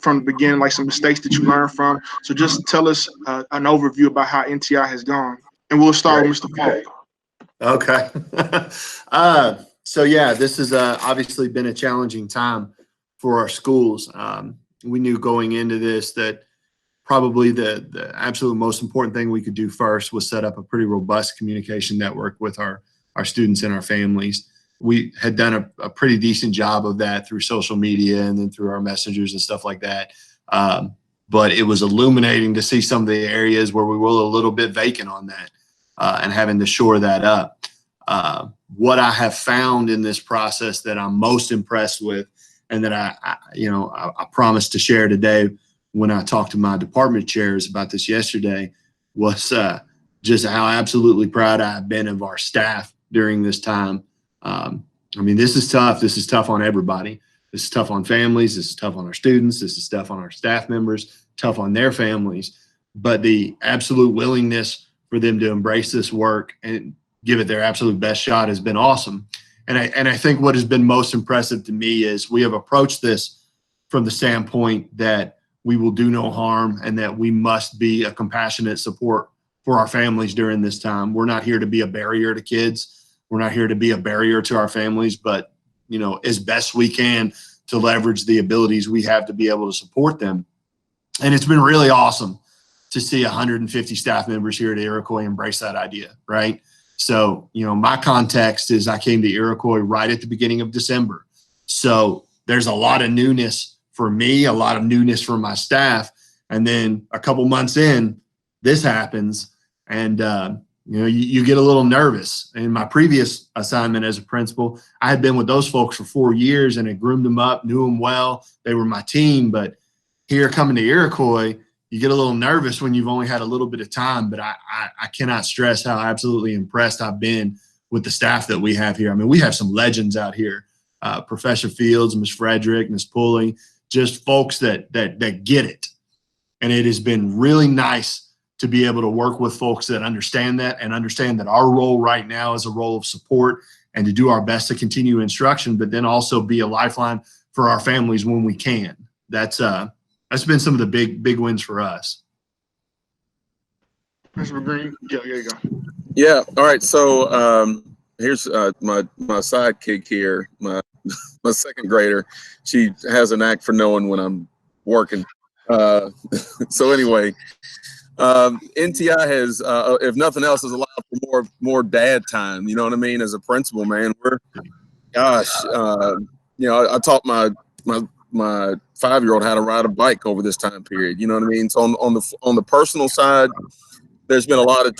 from the beginning, like some mistakes that you learned from. So just tell us an overview about how NTI has gone. And we'll start with Mr. Falk. Okay. So yeah, this has obviously been a challenging time for our schools. We knew going into this that probably the absolute most important thing we could do first was set up a pretty robust communication network with our students and our families. We had done a pretty decent job of that through social media and then through our messengers and stuff like that. But it was illuminating to see some of the areas where we were a little bit vacant on that and having to shore that up. What I have found in this process that I'm most impressed with, and that I promised to share today when I talked to my department chairs about this yesterday, was just how absolutely proud I've been of our staff during this time. I mean, this is tough. This is tough on everybody. This is tough on families. This is tough on our students. This is tough on our staff members, tough on their families. But the absolute willingness for them to embrace this work and give it their absolute best shot has been awesome. And I think what has been most impressive to me is we have approached this from the standpoint that we will do no harm and that we must be a compassionate support for our families during this time. We're not here to be a barrier to kids. We're not here to be a barrier to our families, but as best we can to leverage the abilities we have to be able to support them. And it's been really awesome to see 150 staff members here at Iroquois embrace that idea, right? So, my context is I came to Iroquois right at the beginning of December. So there's a lot of newness for me, a lot of newness for my staff. And then a couple months in, this happens. And, you get a little nervous. In my previous assignment as a principal, I had been with those folks for 4 years and had groomed them up, knew them well. They were my team. But here coming to Iroquois, you get a little nervous when you've only had a little bit of time, but I cannot stress how absolutely impressed I've been with the staff that we have here. I mean, we have some legends out here, Professor Fields, Ms. Frederick, Ms. Pulley, just folks that get it. And it has been really nice to be able to work with folks that understand that and understand that our role right now is a role of support and to do our best to continue instruction, but then also be a lifeline for our families when we can. That's been some of the big wins for us. Mr. Green, yeah, there you go. Yeah. All right. So here's my sidekick here, my second grader. She has an knack for knowing when I'm working. So anyway, NTI has, if nothing else, has allowed for more dad time. You know what I mean? As a principal, man, I taught my 5-year-old how to ride a bike over this time period. You know what I mean? So on the personal side, there's been a lot of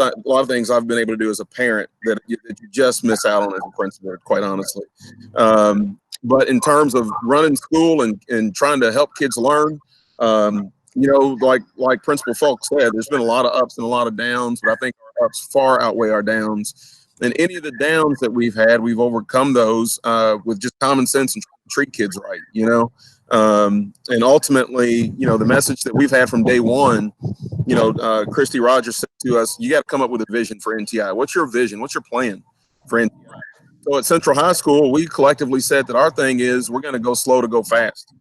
things I've been able to do as a parent that you just miss out on as a principal, quite honestly. But in terms of running school and trying to help kids learn, like Principal Falk said, there's been a lot of ups and a lot of downs, but I think our ups far outweigh our downs. And any of the downs that we've had, we've overcome those with just common sense and treat kids right, and ultimately, the message that we've had from day one, Christy Rogers said to us, you got to come up with a vision for NTI. What's your vision? What's your plan for NTI? So at Central High School, we collectively said that our thing is we're going to go slow to go fast.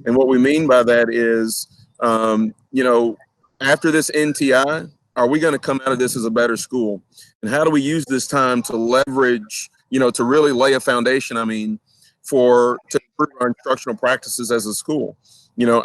And what we mean by that is, after this NTI, are we going to come out of this as a better school? And how do we use this time to leverage, to really lay a foundation, to improve our instructional practices as a school?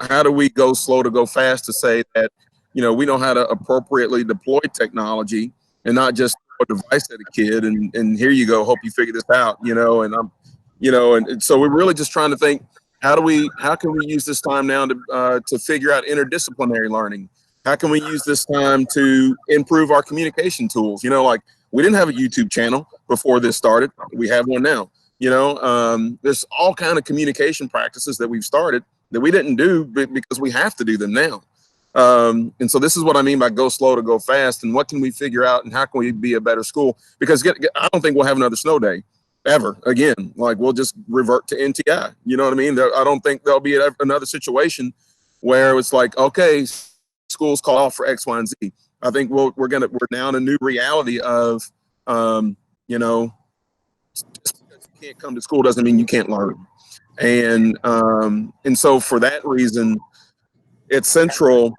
How do we go slow to go fast to say that, we know how to appropriately deploy technology and not just throw a device at a kid and here you go, hope you figure this out, and so we're really just trying to think, how can we use this time now to figure out interdisciplinary learning? How can we use this time to improve our communication tools? We didn't have a YouTube channel before this started. We have one now. There's all kind of communication practices that we've started that we didn't do because we have to do them now. And so this is what I mean by go slow to go fast. And what can we figure out and how can we be a better school? Because I don't think we'll have another snow day ever again. We'll just revert to NTI. You know what I mean? I don't think there'll be another situation where it's like, okay, schools call off for X, Y, and Z. I think we're now in a new reality of, just because you can't come to school doesn't mean you can't learn. And so for that reason, at Central,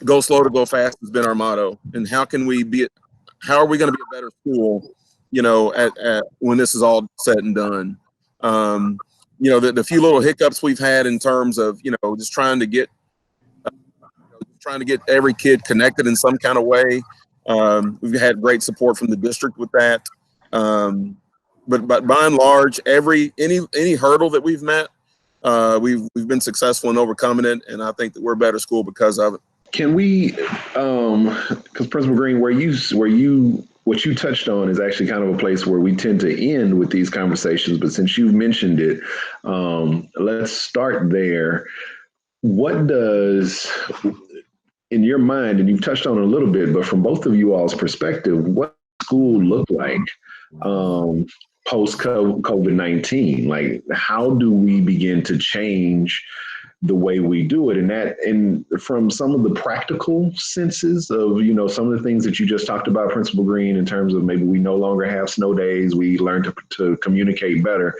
go slow to go fast has been our motto. And how are we going to be a better school, you know, at when this is all said and done? You know, the few little hiccups we've had in terms of, you know, just trying to get every kid connected in some kind of way. We've had great support from the district with that. But by and large, any hurdle that we've met, we've been successful in overcoming it, and I think that we're a better school because of it. Can we, because Principal Green, what you touched on is actually kind of a place where we tend to end with these conversations, but since you've mentioned it, let's start there. What does, in your mind, and you've touched on it a little bit, but from both of you all's perspective, what does school look like post COVID-19? Like, how do we begin to change the way we do it? And from some of the practical senses of, you know, some of the things that you just talked about, Principal Green, in terms of maybe we no longer have snow days, we learn to communicate better,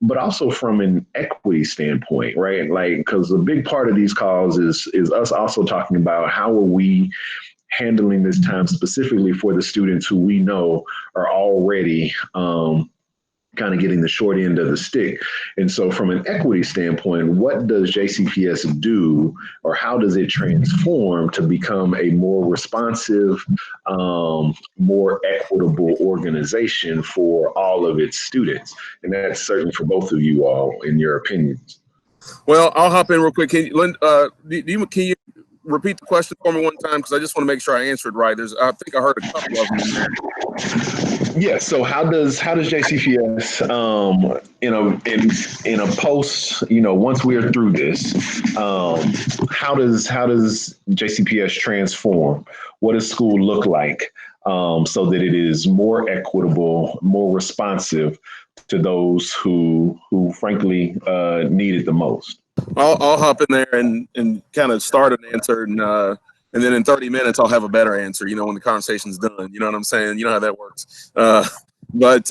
but also from an equity standpoint, right? Like, because a big part of these calls is us also talking about how are we handling this time specifically for the students who we know are already kind of getting the short end of the stick. And so from an equity standpoint, what does JCPS do, or how does it transform to become a more responsive, more equitable organization for all of its students? And that's certainly for both of you all, in your opinions. Well, I'll hop in real quick. Can you repeat the question for me one time? Because I just want to make sure I answered right. I think I heard a couple of them in there. Yeah. So how does JCPS, in a post, you know, once we're through this, how does JCPS transform? What does school look like so that it is more equitable, more responsive to those who frankly need it the most? I'll hop in there and kind of start an answer, and then in 30 minutes I'll have a better answer, you know, when the conversation's done. You know what I'm saying? You know how that works. But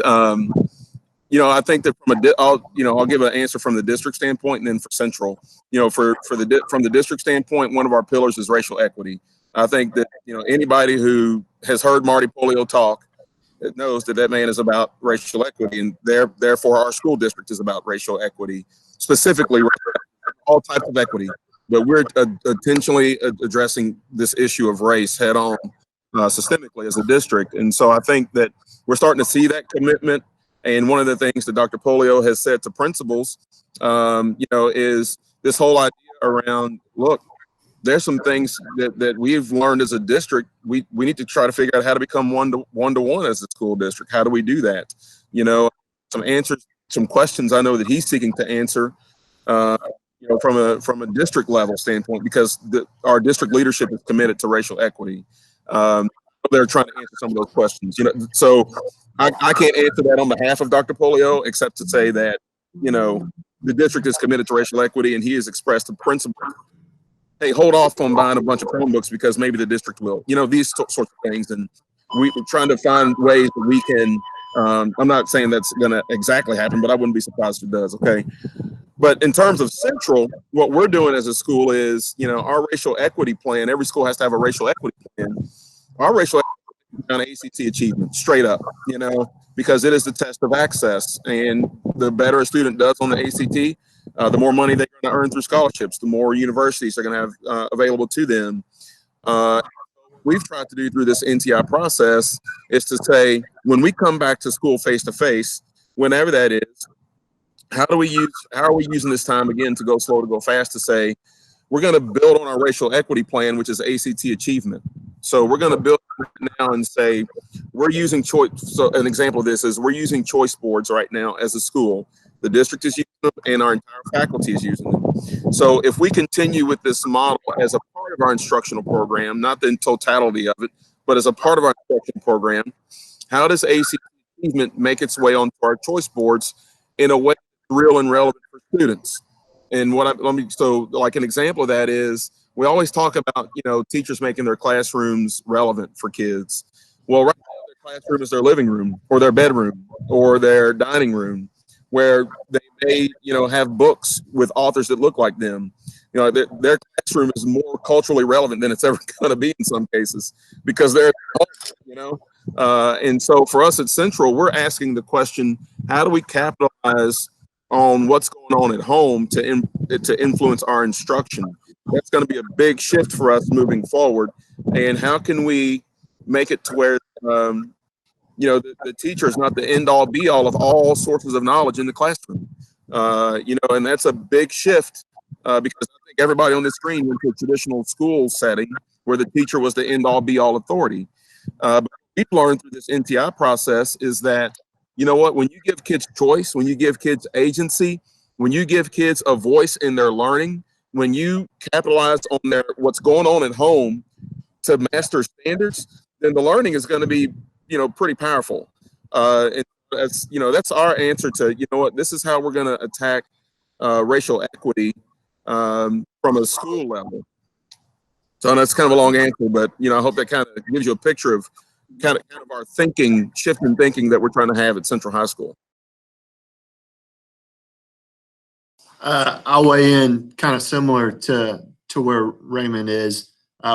you know, I think that I'll give an answer from the district standpoint, and then for Central, you know, from the district standpoint, one of our pillars is racial equity. I think that, you know, anybody who has heard Marty Polio talk knows that man is about racial equity, and therefore our school district is about racial equity, specifically all types of equity. But we're intentionally addressing this issue of race head on, systemically as a district. And so I think that we're starting to see that commitment. And one of the things that Dr. Polio has said to principals, you know, is this whole idea around, look, there's some things that we've learned as a district. We need to try to figure out how to become one-to-one as a school district. How do we do that? You know, some answers, some questions I know that he's seeking to answer, you know, from a district level standpoint, because our district leadership is committed to racial equity. They're trying to answer some of those questions, you know. So I can't answer that on behalf of Dr. Polio, except to say that, you know, the district is committed to racial equity, and he has expressed to principals, hey, hold off on buying a bunch of Chromebooks because maybe the district will, you know, these sorts of things. And we're trying to find ways that we can, I'm not saying that's going to exactly happen, but I wouldn't be surprised if it does. Okay. But in terms of Central, what we're doing as a school is, you know, our racial equity plan, every school has to have a racial equity plan. Our racial equity plan on ACT achievement, straight up, you know, because it is the test of access. And the better a student does on the ACT, the more money they're going to earn through scholarships, the more universities are going to have available to them. We've tried to do through this NTI process is to say, when we come back to school face-to-face, whenever that is, how are we using this time again to go slow to go fast, to say, we're going to build on our racial equity plan, which is ACT achievement. So we're going to build now and say, we're using choice. So an example of this is we're using choice boards right now as a school. The district is using them and our entire faculty is using them. So if we continue with this model as a part of our instructional program, not the totality of it, but as a part of our instructional program, how does ACT achievement make its way onto our choice boards in a way that's real and relevant for students? And so like an example of that is, we always talk about, you know, teachers making their classrooms relevant for kids. Well, right now their classroom is their living room or their bedroom or their dining room, where they may, you know, have books with authors that look like them. You know, their classroom is more culturally relevant than it's ever going to be in some cases because they're at home, you know. And so for us at Central, we're asking the question, how do we capitalize on what's going on at home to influence our instruction? That's going to be a big shift for us moving forward. And how can we make it to where, you know, the teacher is not the end all be all of all sources of knowledge in the classroom? You know, and that's a big shift because I think everybody on this screen went to a traditional school setting where the teacher was the end all be all authority. But what we've learned through this NTI process is that, you know what, when you give kids choice, when you give kids agency, when you give kids a voice in their learning, when you capitalize on what's going on at home to master standards, then the learning is going to be, you know, pretty powerful. And that's, you know, that's our answer to, you know what, this is how we're going to attack racial equity from a school level. So that's kind of a long answer, but, you know, I hope that kind of gives you a picture of kind of our thinking, shift in thinking that we're trying to have at Central High School. I'll weigh in kind of similar to where Raymond is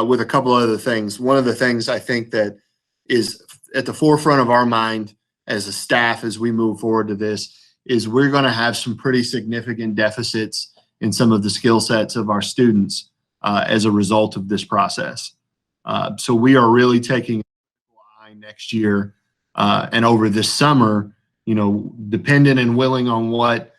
with a couple other things. One of the things I think that is at the forefront of our mind as a staff as we move forward to this is we're going to have some pretty significant deficits in some of the skill sets of our students as a result of this process. So we are really taking an eye next year and over this summer, you know, dependent and willing on what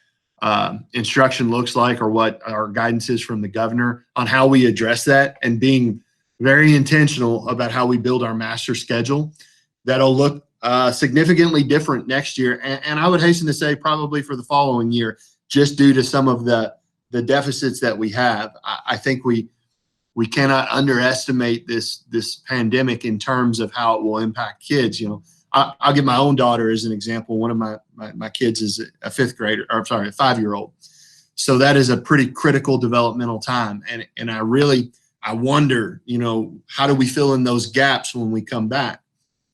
instruction looks like or what our guidance is from the governor on how we address that and being very intentional about how we build our master schedule. That'll look significantly different next year. And I would hasten to say probably for the following year, just due to some of the deficits that we have. I think we cannot underestimate this pandemic in terms of how it will impact kids. You know, I'll give my own daughter as an example. One of my kids is a 5-year-old. So that is a pretty critical developmental time. And I wonder, you know, how do we fill in those gaps when we come back?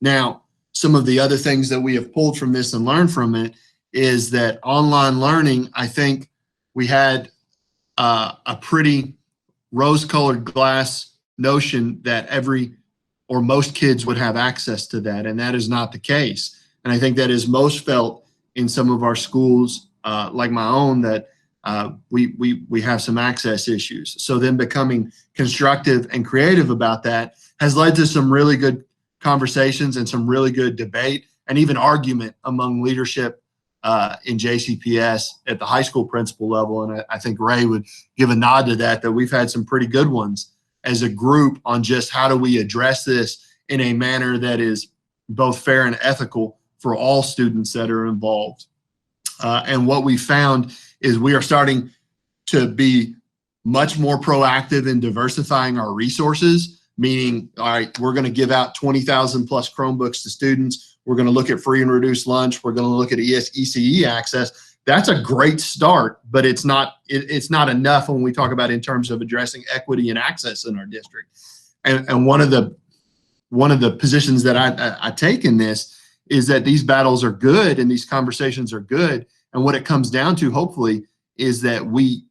Now, some of the other things that we have pulled from this and learned from it is that online learning, I think we had a pretty rose-colored glass notion that every or most kids would have access to that, and that is not the case. And I think that is most felt in some of our schools, like my own, that we have some access issues. So then becoming constructive and creative about that has led to some really good conversations and some really good debate and even argument among leadership in JCPS at the high school principal level. And I think Ray would give a nod to that we've had some pretty good ones as a group on just how do we address this in a manner that is both fair and ethical for all students that are involved. And what we found is we are starting to be much more proactive in diversifying our resources, meaning, all right, we're going to give out 20,000 plus Chromebooks to students. We're going to look at free and reduced lunch. We're going to look at ECE access. That's a great start, but it's not enough when we talk about in terms of addressing equity and access in our district. And one of the positions that I take in this is that these battles are good and these conversations are good. And what it comes down to, hopefully, is that we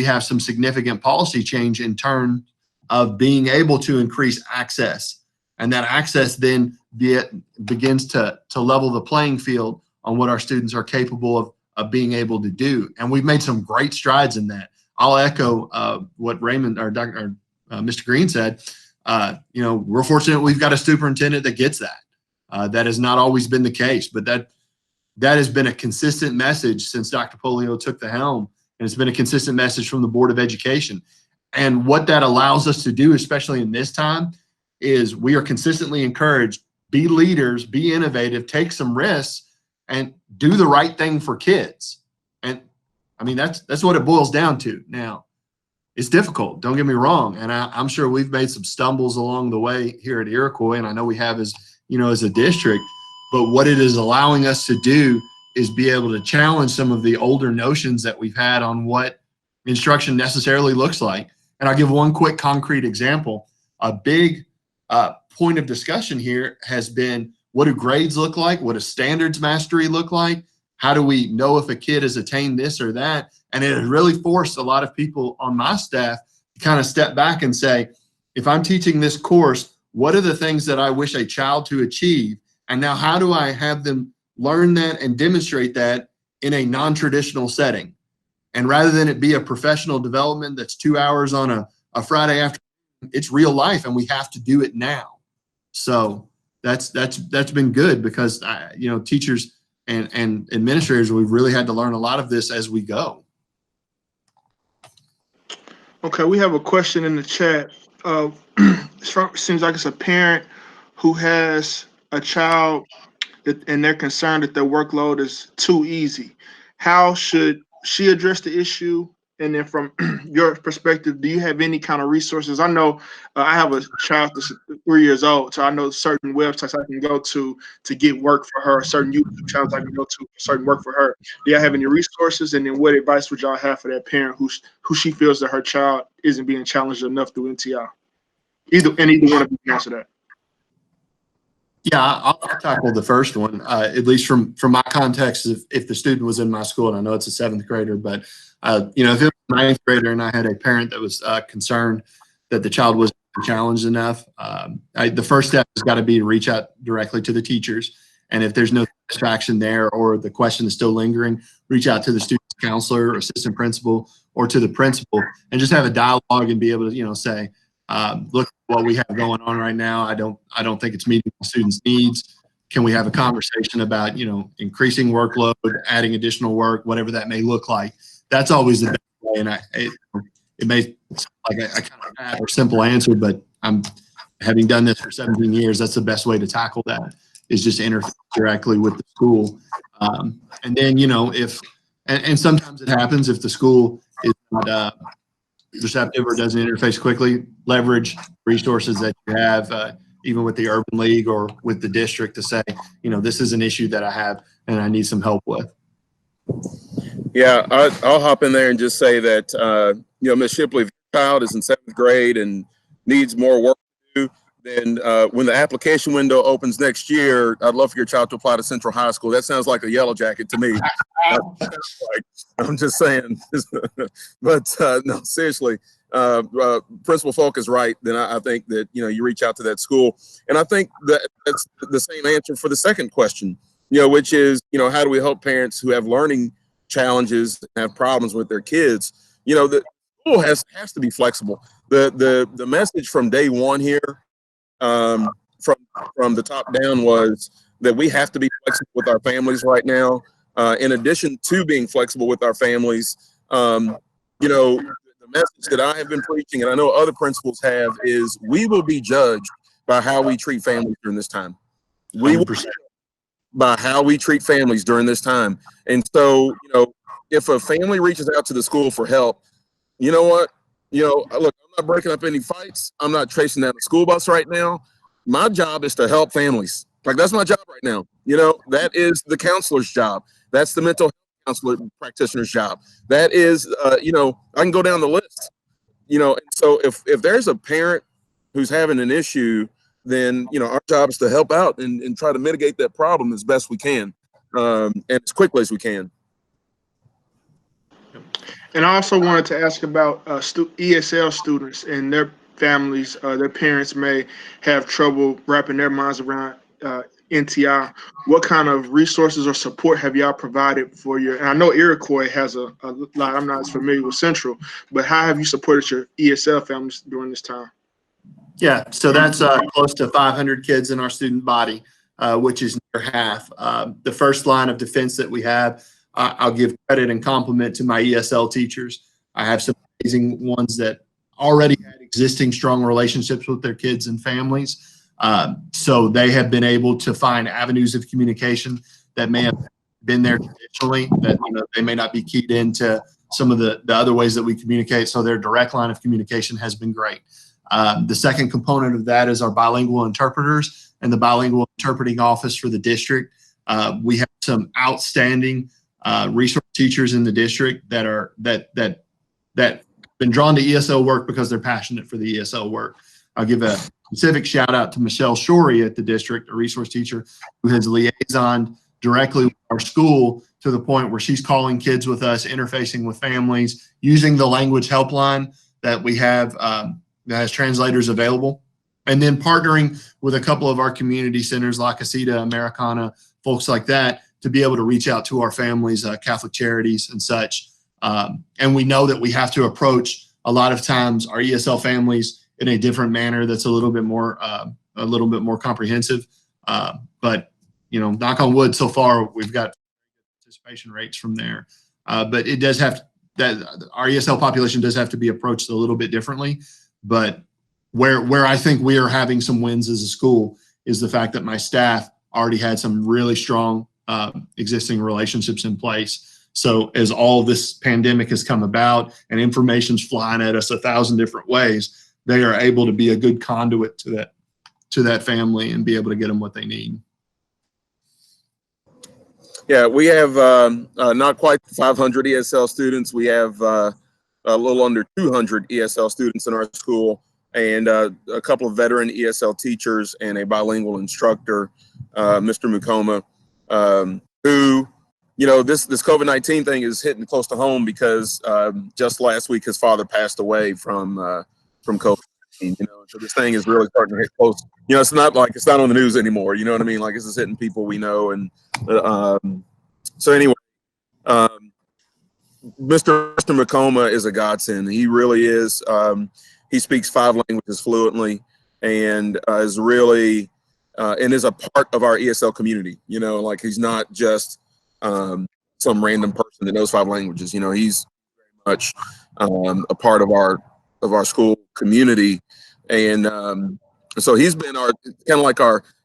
have some significant policy change in terms of being able to increase access. And that access then begins to level the playing field on what our students are capable of being able to do. And we've made some great strides in that. I'll echo what Raymond or Mr. Green said. You know, we're fortunate we've got a superintendent that gets that. That has not always been the case, but that has been a consistent message since Dr. Polio took the helm. And it's been a consistent message from the Board of Education. And what that allows us to do, especially in this time, is we are consistently encouraged, be leaders, be innovative, take some risks, and do the right thing for kids. And I mean, that's what it boils down to. Now, it's difficult, don't get me wrong. And I'm sure we've made some stumbles along the way here at Iroquois, and I know we have as a district, but what it is allowing us to do is be able to challenge some of the older notions that we've had on what instruction necessarily looks like. And I'll give one quick concrete example. A big point of discussion here has been, what do grades look like? What does standards mastery look like? How do we know if a kid has attained this or that? And it has really forced a lot of people on my staff to kind of step back and say, if I'm teaching this course, what are the things that I wish a child to achieve? And now how do I have them learn that and demonstrate that in a non-traditional setting? And rather than it be a professional development that's 2 hours on a Friday afternoon, it's real life, and we have to do it now. So that's been good, because teachers and administrators, we've really had to learn a lot of this as we go. Okay, we have a question in the chat. Seems like it's a parent who has a child and they're concerned that their workload is too easy. How should she address the issue? And then from your perspective, do you have any kind of resources? I know I have a child that's 3 years old, so I know certain websites I can go to get work for her, certain YouTube channels I can go to for certain work for her. Do y'all have any resources? And then what advice would y'all have for that parent who she feels that her child isn't being challenged enough through NTI? Either one of you can answer that. Yeah, I'll tackle the first one, at least from my context. If the student was in my school, and I know it's a 7th grader, but if it was a 9th grader and I had a parent that was concerned that the child wasn't challenged enough, the first step has got to be to reach out directly to the teachers. And if there's no satisfaction there, or the question is still lingering, reach out to the student counselor, assistant principal, or to the principal, and just have a dialogue and be able to, say, look at what we have going on right now. I don't think it's meeting the students' needs. Can we have a conversation about, increasing workload, adding additional work, whatever that may look like? That's always the best way. And it may sound like a kind of bad or simple answer, but having done this for 17 years, that's the best way to tackle that, is just interface directly with the school. And then, and sometimes it happens if the school is not receptive or doesn't interface quickly, leverage resources that you have, even with the Urban League or with the district, to say, this is an issue that I have and I need some help with. Yeah, I'll hop in there and just say that, Ms. Shipley, if your child is in 7th grade and needs more work to do, then when the application window opens next year, I'd love for your child to apply to Central High School. That sounds like a yellow jacket to me. I'm just saying. But no, seriously, Principal Falk is right. Then I think that, you reach out to that school. And I think that's the same answer for the second question, which is, how do we help parents who have learning challenges and have problems with their kids? The school has to be flexible. The message from day one here, from the top down, was that we have to be flexible with our families right now. In addition to being flexible with our families, the message that I have been preaching, and I know other principals have, is we will be judged by how we treat families during this time. We will be judged by how we treat families during this time. And so, if a family reaches out to the school for help, you know what? Look, I'm not breaking up any fights. I'm not chasing down a school bus right now. My job is to help families. Like, that's my job right now. That is the counselor's job. That's the mental health counselor practitioner's job. That is, I can go down the list. And so if there's a parent who's having an issue, then, our job is to help out and try to mitigate that problem as best we can, and as quickly as we can. And I also wanted to ask about ESL students and their families. Their parents may have trouble wrapping their minds around NTI. What kind of resources or support have y'all provided for and I know Iroquois has a lot. I'm not as familiar with Central, but how have you supported your ESL families during this time? Yeah, so that's close to 500 kids in our student body, which is near half. The first line of defense that we have, I'll give credit and compliment to my ESL teachers. I have some amazing ones that already had existing strong relationships with their kids and families. So they have been able to find avenues of communication that may have been there traditionally, that they may not be keyed into some of the other ways that we communicate. So their direct line of communication has been great. The second component of that is our bilingual interpreters and the bilingual interpreting office for the district. We have some outstanding resource teachers in the district that been drawn to ESL work because they're passionate for the ESL work. I'll give a specific shout out to Michelle Shorey at the district, a resource teacher who has liaisoned directly with our school to the point where she's calling kids with us, interfacing with families, using the language helpline that we have that has translators available, and then partnering with a couple of our community centers, La Casita, Americana, folks like that, to be able to reach out to our families, Catholic Charities and such. And we know that we have to approach a lot of times our ESL families in a different manner that's a little bit more comprehensive. But you know, knock on wood, so far we've got participation rates from there. But it does have that our ESL population does have to be approached a little bit differently. But where I think we are having some wins as a school is the fact that my staff already had some really strong existing relationships in place. So as all this pandemic has come about and information's flying at us 1,000 different ways, they are able to be a good conduit to that family and be able to get them what they need. Yeah, we have not quite 500 ESL students. We have a little under 200 ESL students in our school, and a couple of veteran ESL teachers and a bilingual instructor, Mr. Mukoma, who, you know, this COVID-19 thing is hitting close to home because just last week his father passed away from COVID-19. You know, so this thing is really starting to hit close. You know, it's not on the news anymore. You know what I mean? Like, this is hitting people we know. And so anyway, Mr. Mukoma is a godsend. He really is. He speaks 5 languages fluently and is really and is a part of our ESL community. You know, like, he's not just some random person that knows 5 languages. You know, he's very much a part of our school community, and so he's been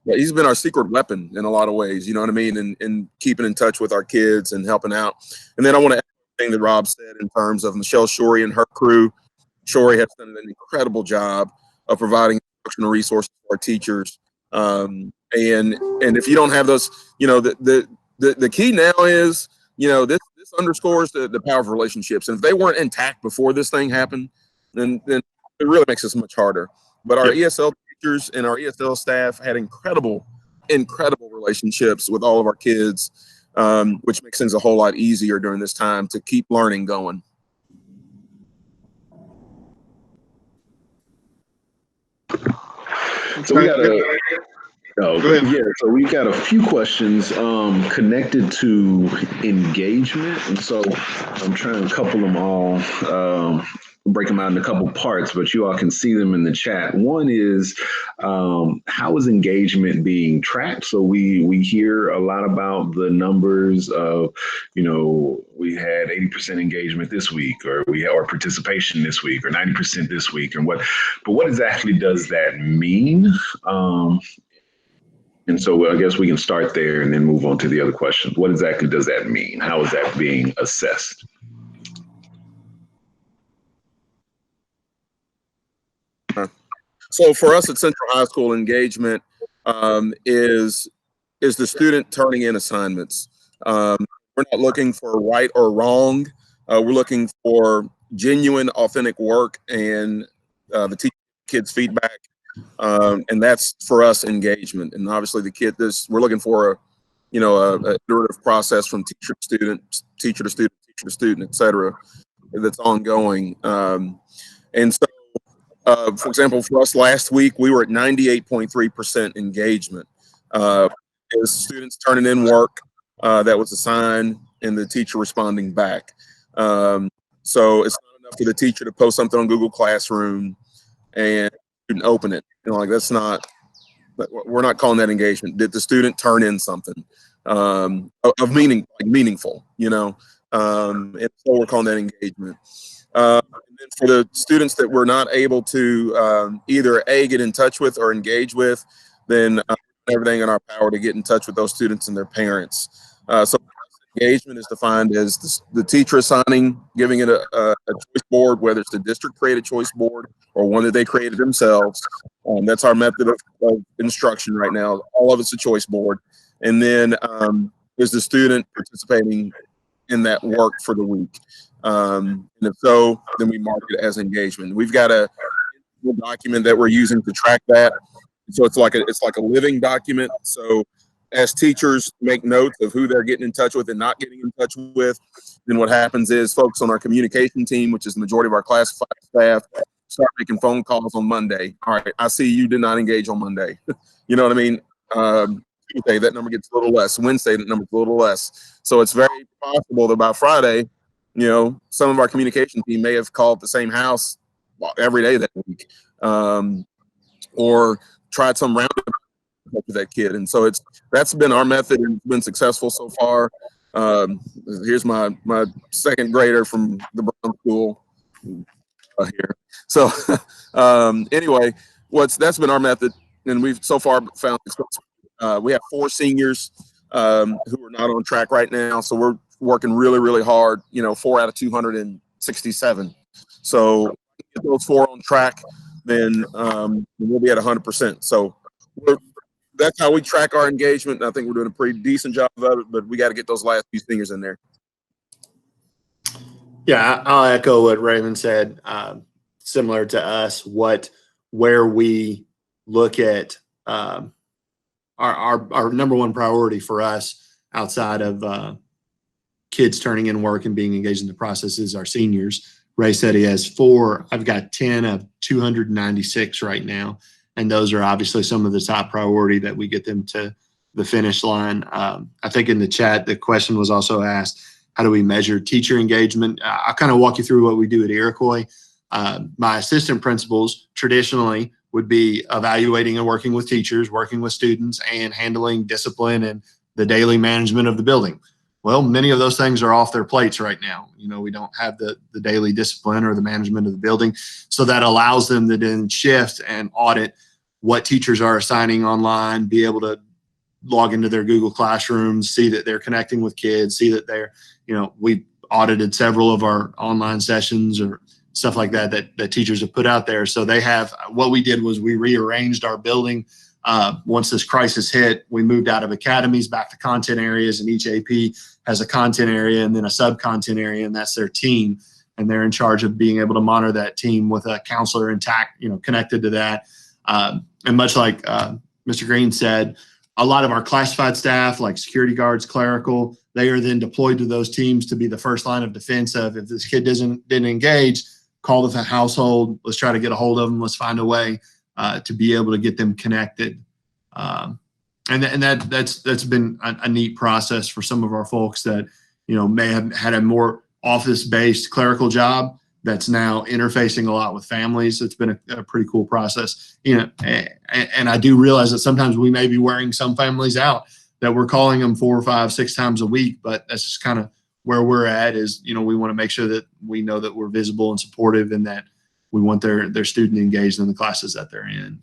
he's been our secret weapon in a lot of ways. You know what I mean? And keeping in touch with our kids and helping out. And then I want to add the thing that Rob said in terms of Michelle Shorey and her crew. Shorey has done an incredible job of providing instructional resources for our teachers. And if you don't have those, you know, the key now is, you know, this underscores the power of relationships. And if they weren't intact before this thing happened, then it really makes this much harder. But our ESL teachers and our ESL staff had incredible relationships with all of our kids, which makes things a whole lot easier during this time to keep learning going. So we got a few questions connected to engagement, and so I'm trying to couple them all, break them out in a couple parts, but you all can see them in the chat. One is, how is engagement being tracked? So we hear a lot about the numbers of, you know, we had 80% engagement this week, or participation this week, or 90% this week, but what exactly does that mean? And so I guess we can start there and then move on to the other questions. What exactly does that mean? How is that being assessed? So for us at Central High School, engagement is the student turning in assignments. We're not looking for right or wrong. We're looking for genuine, authentic work and the kids' feedback. And that's for us engagement. And obviously we're looking for a iterative process from teacher to student, teacher to student, teacher to student, et cetera, that's ongoing. And so, for example, for us last week, we were at 98.3% engagement. As students turning in work that was assigned and the teacher responding back. So it's not enough for the teacher to post something on Google Classroom and student open it. You know, like, that's not, we're not calling that engagement. Did the student turn in something of meaningful, you know? And so we're calling that engagement. And then for the students that we're not able to either get in touch with or engage with, then everything in our power to get in touch with those students and their parents. So engagement is defined as the teacher assigning, giving it a choice board, whether it's the district created choice board or one that they created themselves. That's our method of instruction right now. All of it's a choice board. And then is the student participating in that work for the week. And if so, then we mark it as engagement. We've got a document that we're using to track that. So it's like a living document. So as teachers make notes of who they're getting in touch with and not getting in touch with, then what happens is folks on our communication team, which is the majority of our classified staff, start making phone calls on Monday. All right, I see you did not engage on Monday. You know what I mean? Tuesday, that number gets a little less. Wednesday, that number's a little less. So it's very possible that by Friday, you know, some of our communication team may have called the same house every day that week, or tried some roundabout with that kid. And so that's been our method, and it's been successful so far. Here's my second grader from the Brown School here. So anyway, that's been our method, and we've so far found success. We have 4 seniors who are not on track right now, so we're working really, really hard. 4 out of 267. So get those 4 on track, then we'll be at 100%. So that's how we track our engagement. I think we're doing a pretty decent job of it, but we got to get those last few seniors in there. Yeah, I'll echo what Raymond said. Similar to us, where we look at our number one priority for us outside of kids turning in work and being engaged in the process is our seniors. Ray said he has 4. I've got 10 of 296 right now. And those are obviously some of the top priority that we get them to the finish line. I think in the chat, the question was also asked, how do we measure teacher engagement? I'll kind of walk you through what we do at Iroquois. My assistant principals traditionally would be evaluating and working with teachers, working with students, and handling discipline and the daily management of the building. Well, many of those things are off their plates right now. We don't have the daily discipline or the management of the building. So that allows them to then shift and audit what teachers are assigning online, be able to log into their Google Classrooms, see that they're connecting with kids, see that they're, we audited several of our online sessions or stuff like that teachers have put out there. So they have, what we did was we rearranged our building. Once this crisis hit, we moved out of academies back to content areas, and each AP has a content area and then a sub-content area, and that's their team. And they're in charge of being able to monitor that team with a counselor intact, connected to that. And much like Mr. Green said, a lot of our classified staff, like security guards, clerical, they are then deployed to those teams to be the first line of defense of, if this kid didn't engage, call the household, let's try to get a hold of them, let's find a way to be able to get them connected. And that's been a neat process for some of our folks that, may have had a more office-based clerical job that's now interfacing a lot with families. It's been a pretty cool process, and I do realize that sometimes we may be wearing some families out, that we're calling them 4, 5, 6 times a week, but that's just kind of where we're at is, we want to make sure that we know that we're visible and supportive, and that we want their student engaged in the classes that they're in.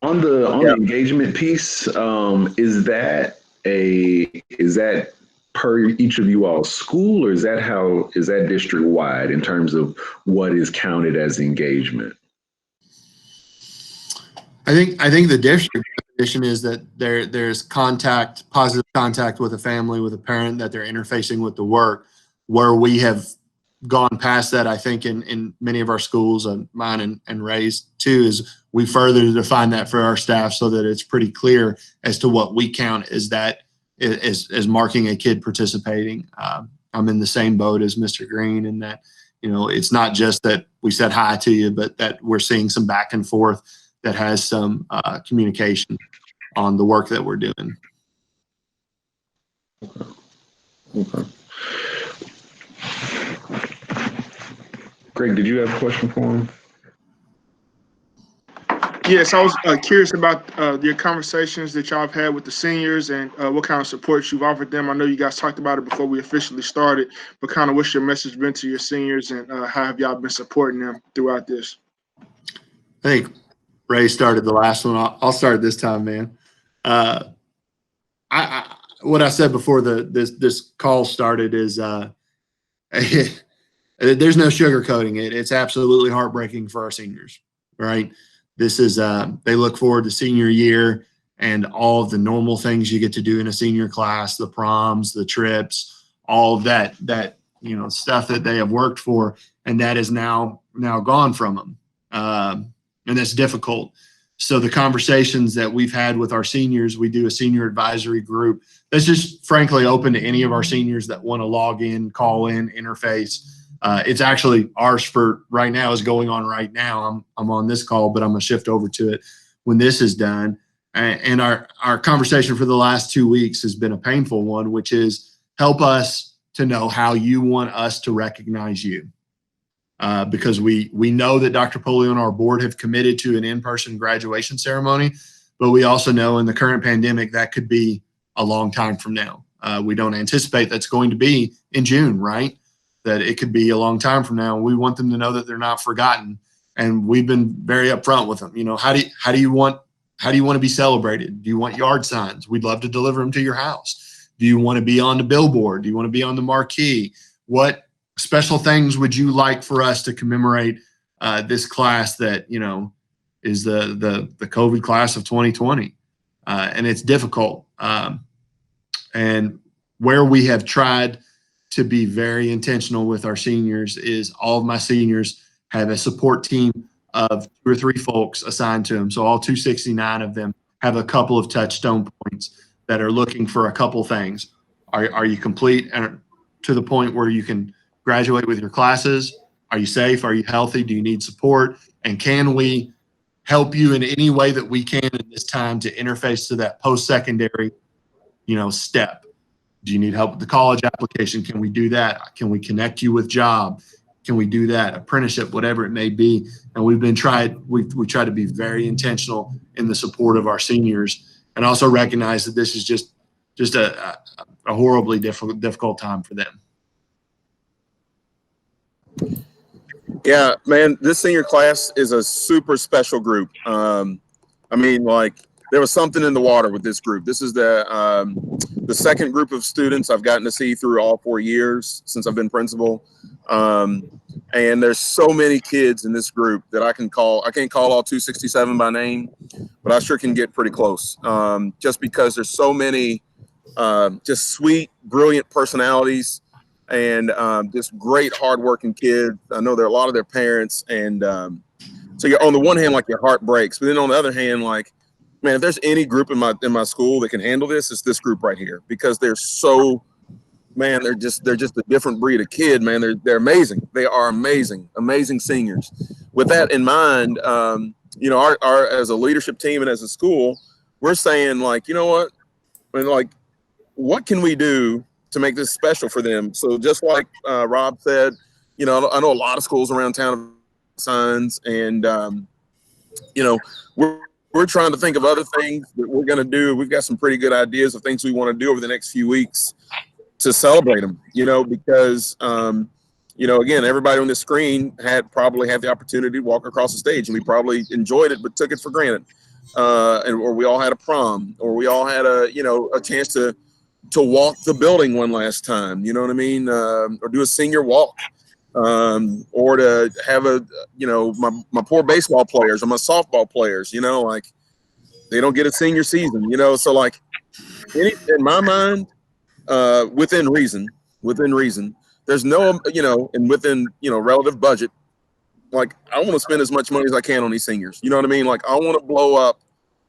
On the engagement piece, is that per each of you all's school, or is that district wide in terms of what is counted as engagement? I think the district definition is that there's positive contact with a family, with a parent, that they're interfacing with the work. Where we have gone past that, I think in many of our schools, mine and Ray's too, is we further define that for our staff so that it's pretty clear as to what we count as that is marking a kid participating. I'm in the same boat as Mr. Green in that, it's not just that we said hi to you, but that we're seeing some back and forth that has some communication on the work that we're doing. Okay. Greg, did you have a question for him? Yes, I was curious about your conversations that y'all have had with the seniors and what kind of support you've offered them. I know you guys talked about it before we officially started, but kind of what's your message been to your seniors, and how have y'all been supporting them throughout this? I think Ray started the last one. I'll start this time, man. What I said before this call started is there's no sugarcoating it. It's absolutely heartbreaking for our seniors, right? This is they look forward to senior year and all of the normal things you get to do in a senior class, the proms, the trips, all of that stuff that they have worked for, and that is now gone from them. And that's difficult. So the conversations that we've had with our seniors, we do a senior advisory group that's just frankly open to any of our seniors that want to log in, call in, interface. It's actually ours for right now is going on right now. I'm on this call, but I'm gonna shift over to it when this is done. And our conversation for the last 2 weeks has been a painful one, which is help us to know how you want us to recognize you. Because we know that Dr. Polio and our board have committed to an in-person graduation ceremony, but we also know in the current pandemic that could be a long time from now. We don't anticipate that's going to be in June, right? That it could be a long time from now. We want them to know that they're not forgotten, and we've been very upfront with them. You know, how do you want to be celebrated? Do you want yard signs? We'd love to deliver them to your house. Do you want to be on the billboard? Do you want to be on the marquee? What special things would you like for us to commemorate this class that, you know, is the COVID class of 2020? And it's difficult. And where we have tried to be very intentional with our seniors is all of my seniors have a support team of 2 or 3 folks assigned to them. So all 269 of them have a couple of touchstone points that are looking for a couple things. Are you complete and to the point where you can graduate with your classes? Are you safe? Are you healthy? Do you need support? And can we help you in any way that we can in this time to interface to that post-secondary, you know, step? Do you need help with the college application? Can we do that? Can we connect you with job? Can we do that? Apprenticeship, whatever it may be. And we try to be very intentional in the support of our seniors, and also recognize that this is just a horribly difficult time for them. Yeah, man, this senior class is a super special group. I mean, like, there was something in the water with this group. This is the second group of students I've gotten to see through all 4 years since I've been principal. And there's so many kids in this group that I can't call all 267 by name, but I sure can get pretty close. Just because there's so many just sweet, brilliant personalities and just great, hardworking kids. I know there are a lot of their parents, and so you're on the one hand, like, your heart breaks, but then on the other hand, like, man, if there's any group in my school that can handle this, it's this group right here, because they're so, man, they're just a different breed of kid, man. They're amazing. They are amazing seniors. With that in mind, you know, our as a leadership team and as a school, we're saying, like, you know what, I mean, like, what can we do to make this special for them? So just like Rob said, you know, I know a lot of schools around town have signs, and you know, we're trying to think of other things that we're going to do. We've got some pretty good ideas of things we want to do over the next few weeks to celebrate them, you know, because, you know, again, everybody on the screen probably had the opportunity to walk across the stage, and we probably enjoyed it, but took it for granted. Or we all had a prom, or we all had a chance to walk the building one last time, you know what I mean? Or do a senior walk. Or to have my poor baseball players or my softball players, you know, like, they don't get a senior season, you know? So, like, in my mind, within reason, there's no, you know, and within, you know, relative budget, like, I want to spend as much money as I can on these seniors, you know what I mean? Like, I want to blow up,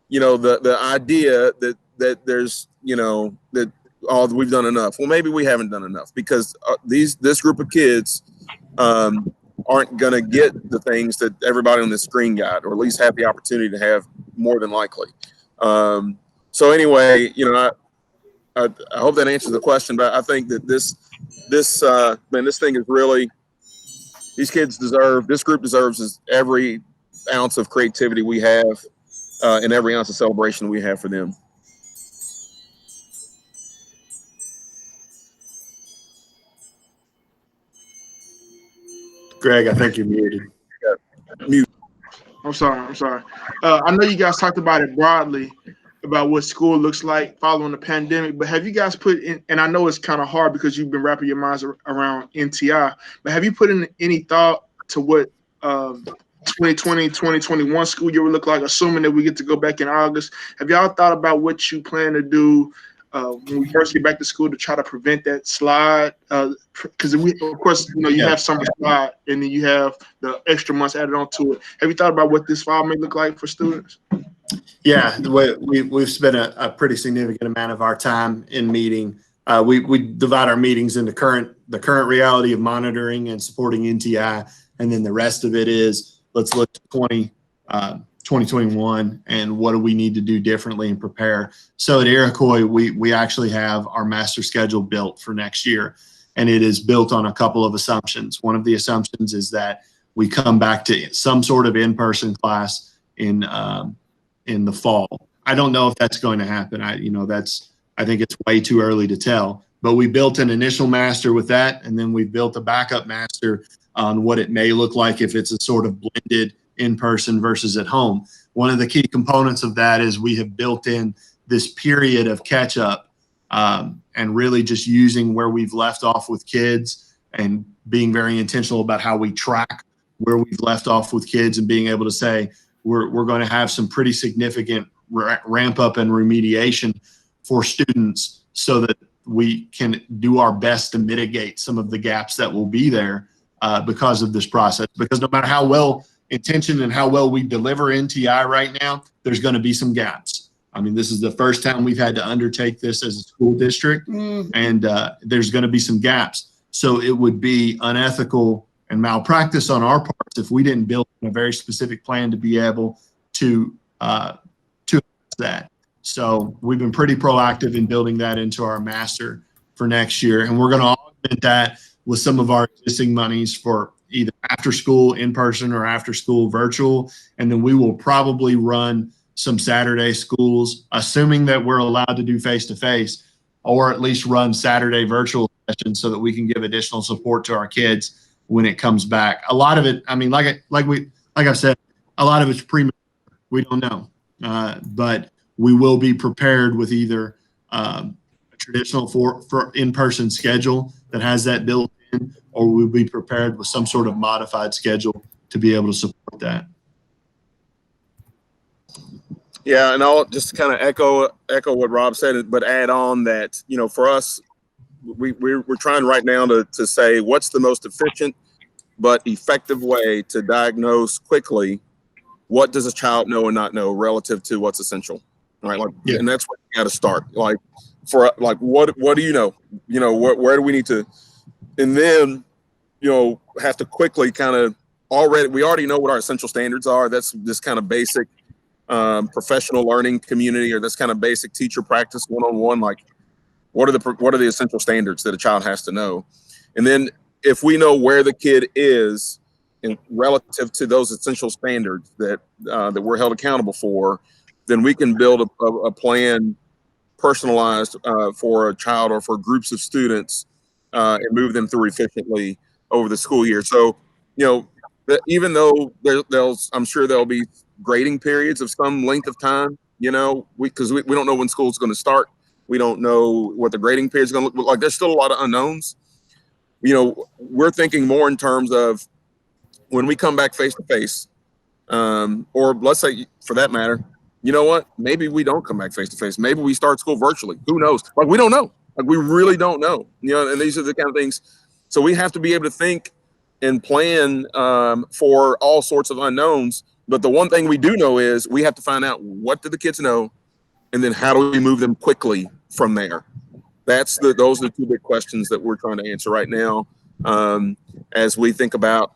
you know, the idea that there's, you know, that, oh, we've done enough. Well, maybe we haven't done enough, because this group of kids aren't going to get the things that everybody on the screen got, or at least have the opportunity to have, more than likely. So anyway, you know, I hope that answers the question, but I think that this thing is really, this group deserves every ounce of creativity we have, and every ounce of celebration we have for them. Greg, I think you're muted. Mute. I'm sorry. I know you guys talked about it broadly, about what school looks like following the pandemic, but have you guys put in, and I know it's kind of hard because you've been wrapping your minds around NTI, but have you put in any thought to what 2020, 2021 school year would look like, assuming that we get to go back in August? Have y'all thought about what you plan to do when we first get back to school to try to prevent that slide? Because of course, you have summer slide, and then you have the extra months added onto it. Have you thought about what this fall may look like for students? Yeah, we've spent a pretty significant amount of our time in meeting. We divide our meetings into the current reality of monitoring and supporting NTI, and then the rest of it is let's look to 2021 and what do we need to do differently and prepare. So at Iroquois, we actually have our master schedule built for next year, and it is built on a couple of assumptions. One of the assumptions is that we come back to some sort of in-person class in the fall. I don't know if that's going to happen. I think it's way too early to tell, but we built an initial master with that. And then we built a backup master on what it may look like if it's a sort of blended in-person versus at home. One of the key components of that is we have built in this period of catch up and really just using where we've left off with kids and being very intentional about how we track where we've left off with kids and being able to say, we're going to have some pretty significant ramp up and remediation for students so that we can do our best to mitigate some of the gaps that will be there because of this process. Because no matter how well intentioned and how well we deliver NTI right now, there's going to be some gaps. I mean, this is the first time we've had to undertake this as a school district, and there's going to be some gaps. So it would be unethical and malpractice on our parts if we didn't build a very specific plan to be able to that. So we've been pretty proactive in building that into our master for next year. And we're going to augment that with some of our existing monies for either after school in person or after school virtual. And then we will probably run some Saturday schools, assuming that we're allowed to do face-to-face, or at least run Saturday virtual sessions so that we can give additional support to our kids when it comes back. A lot of it, I mean, like I've said, a lot of it's premature. We don't know. But we will be prepared with either a traditional for in-person schedule that has that built in, or we'll be prepared with some sort of modified schedule to be able to support that. Yeah, and I'll just kind of echo what Rob said, but add on that, for us, we're trying right now to say what's the most efficient but effective way to diagnose quickly what does a child know and not know relative to what's essential, right? And that's where you got to start. What do you know? Where do we need to, and then, have to quickly we already know what our essential standards are. That's this kind of basic professional learning community, or this kind of basic teacher practice one-on-one. Like, what are the essential standards that a child has to know? And then if we know where the kid is in relative to those essential standards that we're held accountable for, then we can build a plan personalized for a child or for groups of students and move them through efficiently over the school year. So, even though I'm sure there'll be grading periods of some length of time, because we don't know when school's going to start. We don't know what the grading period is going to look like. There's still a lot of unknowns. We're thinking more in terms of when we come back face to face, or let's say for that matter, you know what? Maybe we don't come back face to face. Maybe we start school virtually. Who knows? We don't know. We really don't know. And these are the kind of things. So we have to be able to think and plan for all sorts of unknowns. But the one thing we do know is we have to find out what do the kids know, and then how do we move them quickly from there. Those are the two big questions that we're trying to answer right now as we think about,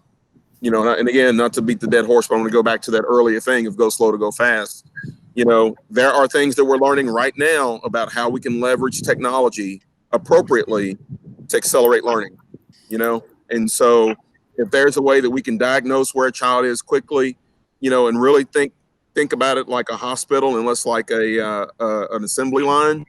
and again, not to beat the dead horse, but I want to go back to that earlier thing of go slow to go fast. There are things that we're learning right now about how we can leverage technology appropriately to accelerate learning, and so if there's a way that we can diagnose where a child is quickly, and really think about it like a hospital and less like an assembly line,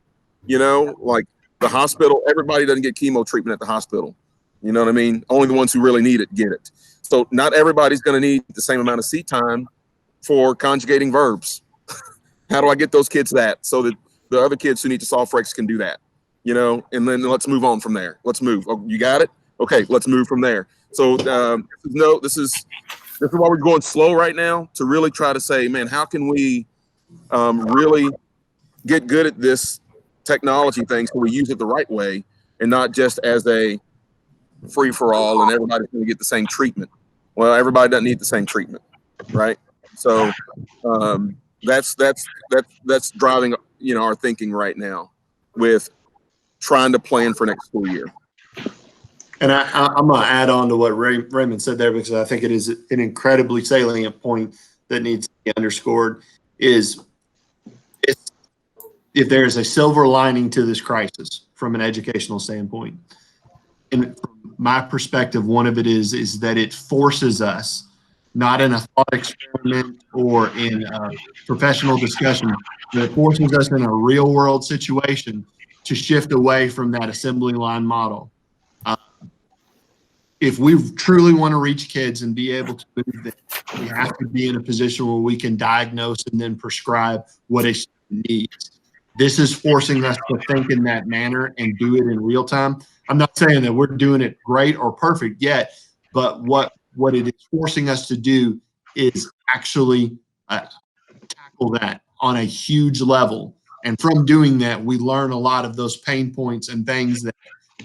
like the hospital, everybody doesn't get chemo treatment at the hospital. You know what I mean? Only the ones who really need it get it. So not everybody's going to need the same amount of seat time for conjugating verbs. How do I get those kids that so that the other kids who need to solve for X can do that? And then let's move on from there. Let's move. Oh, you got it? Okay, let's move from there. So this is why we're going slow right now, to really try to say, man, how can we really get good at this technology thing so we use it the right way and not just as a free for all and everybody's going to get the same treatment. Well, everybody doesn't need the same treatment, right? So that's driving our thinking right now with trying to plan for next school year. And I'm going to add on to what Raymond said there, because I think it is an incredibly salient point that needs to be underscored. Is if there is a silver lining to this crisis from an educational standpoint, and from my perspective, one of it is that it forces us, not in a thought experiment or in a professional discussion, but it forces us in a real world situation to shift away from that assembly line model. If we truly want to reach kids and be able to move them, we have to be in a position where we can diagnose and then prescribe what a student needs. This is forcing us to think in that manner and do it in real time. I'm not saying that we're doing it great or perfect yet, but what it is forcing us to do is actually tackle that on a huge level. And from doing that, we learn a lot of those pain points and things that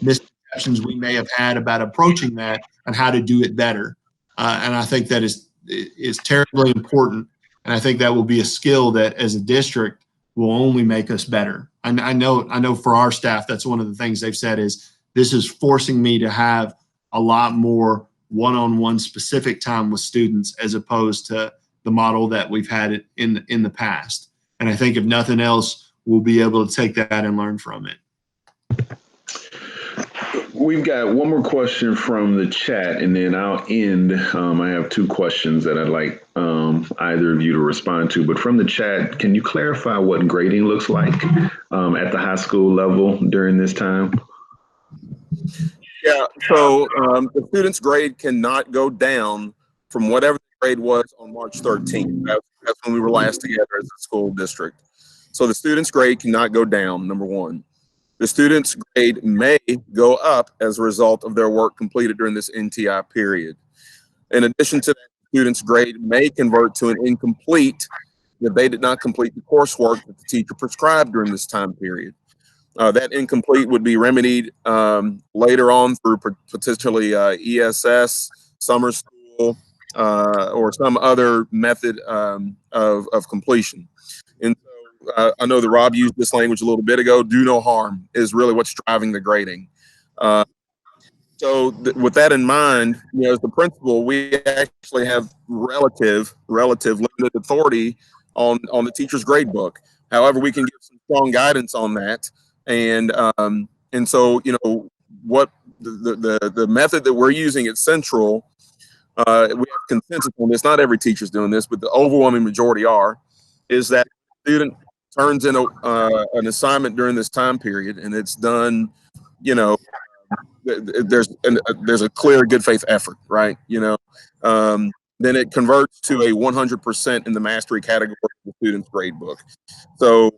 misconceptions we may have had about approaching that and how to do it better. And I think that is terribly important. And I think that will be a skill that as a district will only make us better. I know for our staff, that's one of the things they've said is this is forcing me to have a lot more one-on-one specific time with students as opposed to the model that we've had in the past. And I think if nothing else, we'll be able to take that and learn from it. We've got one more question from the chat, and then I'll end. I have two questions that I'd like either of you to respond to. But from the chat, can you clarify what grading looks like at the high school level during this time? Yeah, so the student's grade cannot go down from whatever the grade was on March 13th. That's when we were last together as a school district. So the student's grade cannot go down, number one. The student's grade may go up as a result of their work completed during this NTI period. In addition to that, the student's grade may convert to an incomplete if they did not complete the coursework that the teacher prescribed during this time period. That incomplete would be remedied later on through potentially ESS, summer school, or some other method of completion. And I know that Rob used this language a little bit ago. Do no harm is really what's driving the grading. So with that in mind, as the principal, we actually have relative limited authority on the teacher's grade book. However, we can give some strong guidance on that. And so, what the method that we're using at Central, we have consensus on this. Not every teacher's doing this, but the overwhelming majority are, is that student turns in an assignment during this time period, and it's done, there's a clear good faith effort, right? Then it converts to a 100% in the mastery category of the student's grade book. So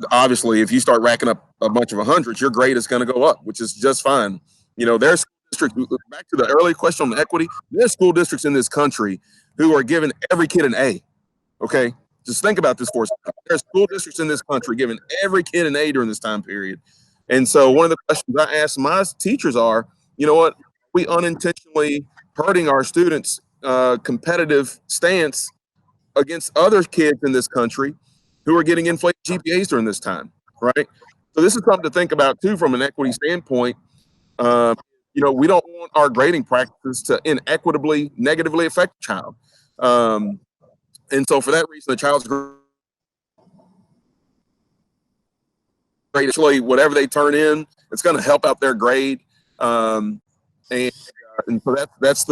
obviously, if you start racking up a bunch of hundreds, your grade is going to go up, which is just fine. There's district, back to the earlier question on the equity, there's school districts in this country who are giving every kid an A. Okay. Just think about this for a second. There's school districts in this country giving every kid an A during this time period. And so one of the questions I ask my teachers are, we unintentionally hurting our students' competitive stance against other kids in this country who are getting inflated GPAs during this time, right? So this is something to think about too from an equity standpoint. We don't want our grading practices to inequitably negatively affect the child. And so for that reason, the child's grade, actually, whatever they turn in, it's going to help out their grade. And so that's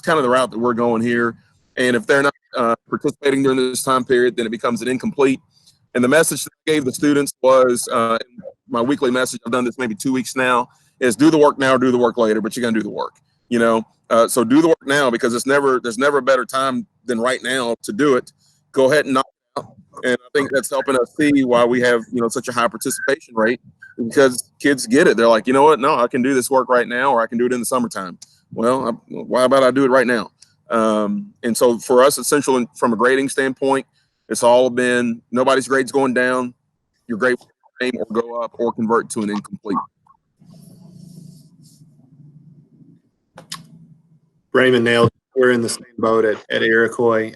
kind of the route that we're going here. And if they're not participating during this time period, then it becomes an incomplete. And the message that I gave the students was, my weekly message, I've done this maybe 2 weeks now, is do the work now or do the work later, but you're going to do the work, so do the work now, because there's never a better time than right now to do it. Go ahead and knock it out. And I think that's helping us see why we have, such a high participation rate, because kids get it. They're like, you know what? No, I can do this work right now, or I can do it in the summertime. Well, why about I do it right now? And so for us at Central, from a grading standpoint, it's all been nobody's grades going down. Your grade same or go up or convert to an incomplete. Raymond nailed it. We're in the same boat at Iroquois.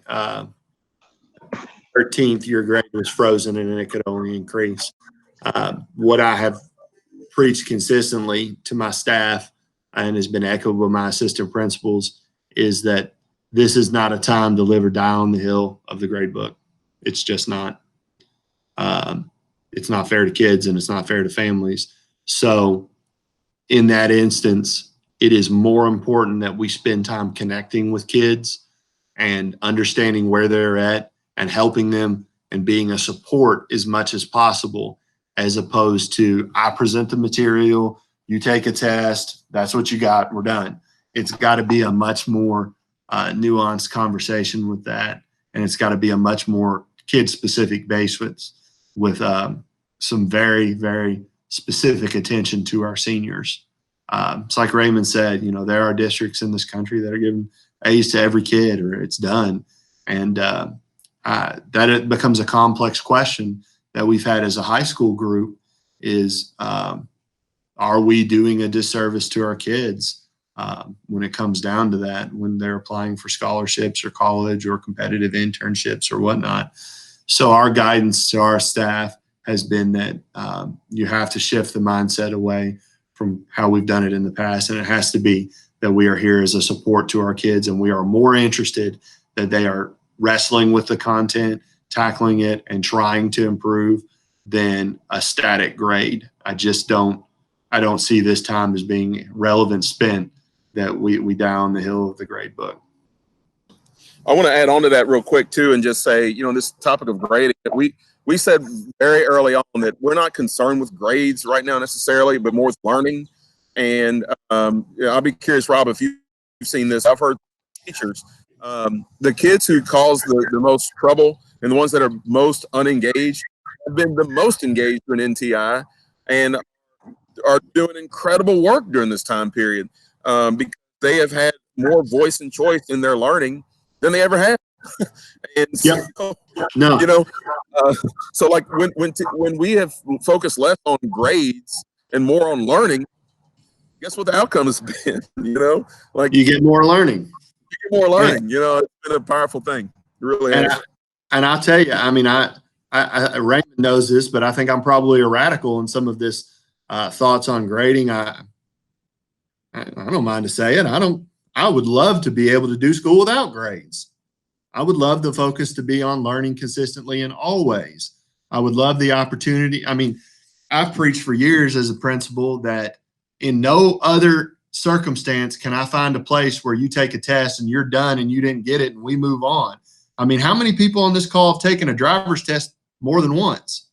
13th, your grade was frozen and it could only increase. What I have preached consistently to my staff and has been echoed by my assistant principals is that this is not a time to live or die on the hill of the grade book. It's just not. It's not fair to kids and it's not fair to families. So in that instance, it is more important that we spend time connecting with kids and understanding where they're at and helping them and being a support as much as possible, as opposed to I present the material, you take a test, that's what you got, we're done. It's got to be a much more nuanced conversation with that. And it's got to be a much more kid-specific base with some very, very specific attention to our seniors. It's like Raymond said, you know, there are districts in this country that are giving A's to every kid or it's done. And that it becomes a complex question that we've had as a high school group is, are we doing a disservice to our kids when it comes down to that, when they're applying for scholarships or college or competitive internships or whatnot? So our guidance to our staff has been that you have to shift the mindset away from how we've done it in the past. And it has to be that we are here as a support to our kids and we are more interested that they are wrestling with the content, tackling it, and trying to improve than a static grade. I don't see this time as being relevant spent that we die on the hill of the grade book. I want to add on to that real quick too, and just say, you know, this topic of grading, we said very early on that we're not concerned with grades right now necessarily, but more with learning. And I'll be curious, Rob, if you've seen this. I've heard teachers, the kids who cause the most trouble and the ones that are most unengaged have been the most engaged in NTI and are doing incredible work during this time period because they have had more voice and choice in their learning than they ever had. And so, No. you know, so like when we have focused less on grades and more on learning, guess what the outcome has been? You know, like you get more learning. You get more learning. You know, it's been a powerful thing. It really is. And I'll tell you, I mean, I Raymond knows this, but I think I'm probably a radical in some of this thoughts on grading. I don't mind to say it. I would love to be able to do school without grades. I would love the focus to be on learning consistently and always. I would love the opportunity. I mean, I've preached for years as a principal that in no other circumstance can I find a place where you take a test and you're done and you didn't get it and we move on. I mean, how many people on this call have taken a driver's test more than once?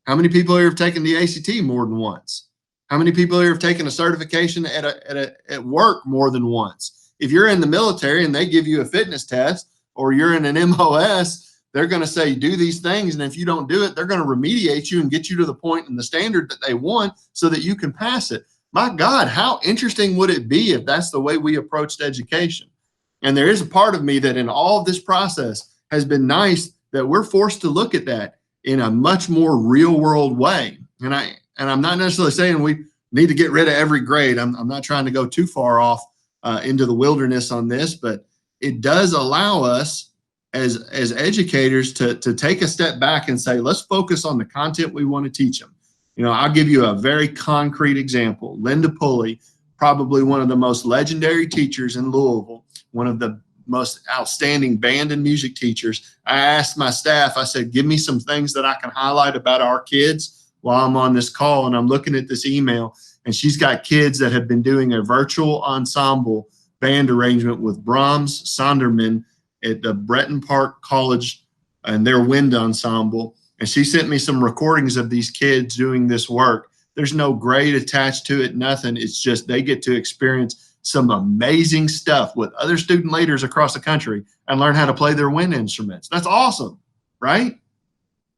How many people here have taken the ACT more than once? How many people here have taken a certification at work more than once? If you're in the military and they give you a fitness test, or you're in an MOS, they're going to say, do these things. And if you don't do it, they're going to remediate you and get you to the point and the standard that they want so that you can pass it. My God, how interesting would it be if that's the way we approached education? And there is a part of me that in all of this process has been nice that we're forced to look at that in a much more real world way. And I'm not necessarily saying we need to get rid of every grade. I'm not trying to go too far off into the wilderness on this, but it does allow us as educators to take a step back and say, let's focus on the content we want to teach them. You know, I'll give you a very concrete example. Linda Pulley, probably one of the most legendary teachers in Louisville, one of the most outstanding band and music teachers. I asked my staff, I said, give me some things that I can highlight about our kids while I'm on this call. And I'm looking at this email and she's got kids that have been doing a virtual ensemble band arrangement with Brahms Sonderman at the Breton Park College and their wind ensemble. And she sent me some recordings of these kids doing this work. There's no grade attached to it, nothing. It's just they get to experience some amazing stuff with other student leaders across the country and learn how to play their wind instruments. That's awesome, right?